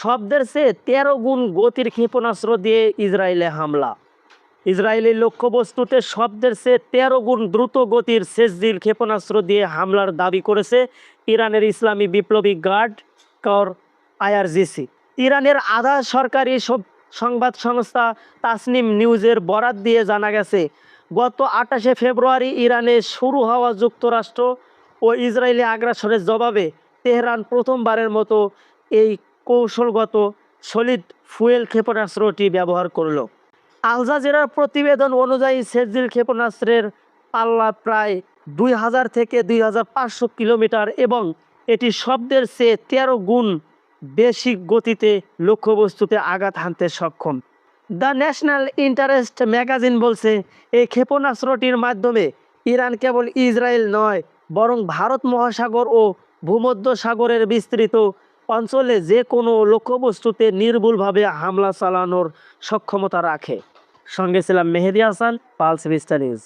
শব্দের চেয়ে ১৩ গুণ গতির ক্ষেপণাস্ত্র দিয়ে ইসরায়েলে হামলা। ইসরায়েলি লক্ষ্যবস্তুতে শব্দের চেয়ে ১৩ গুণ দ্রুত গতির সেজদিল ক্ষেপণাস্ত্র দিয়ে হামলার দাবি করেছে ইরানের ইসলামী বিপ্লবী গার্ড কর আইআরজিসি। ইরানের আধা সরকারি সংবাদ সংস্থা তাসনিম নিউজের বরাত দিয়ে জানা গেছে, গত ২৮শে ফেব্রুয়ারি ইরানে শুরু হওয়া যুক্তরাষ্ট্র ও ইসরায়েলি আগ্রাসনের জবাবে তেহরান প্রথমবারের মতো এই কৌশলগত সলিড ফুয়েল ক্ষেপণাস্ত্রটি ব্যবহার করল। আল জাজিরার প্রতিবেদন অনুযায়ী সেজদিল ক্ষেপণাস্ত্রের পাল্লা প্রায় ২,০০০ থেকে ২,৫০০ কিলোমিটার এবং এটি শব্দের চেয়ে ১৩ গুণ বেশি গতিতে লক্ষ্যবস্তুতে আঘাত হানতে সক্ষম। দ্য ন্যাশনাল ইন্টারেস্ট ম্যাগাজিন বলছে, এই ক্ষেপণাস্ত্রটির মাধ্যমে ইরান কেবল ইসরায়েল নয়, বরং ভারত মহাসাগর ও ভূমধ্যসাগরের বিস্তৃত অঞ্চলে যে কোনো লক্ষ্যবস্তুতে নির্ভুলভাবে হামলা চালানোর সক্ষমতা রাখে। সঙ্গে ছিলাম মেহেদী হাসান, পালস ভিস্টা নিউজ।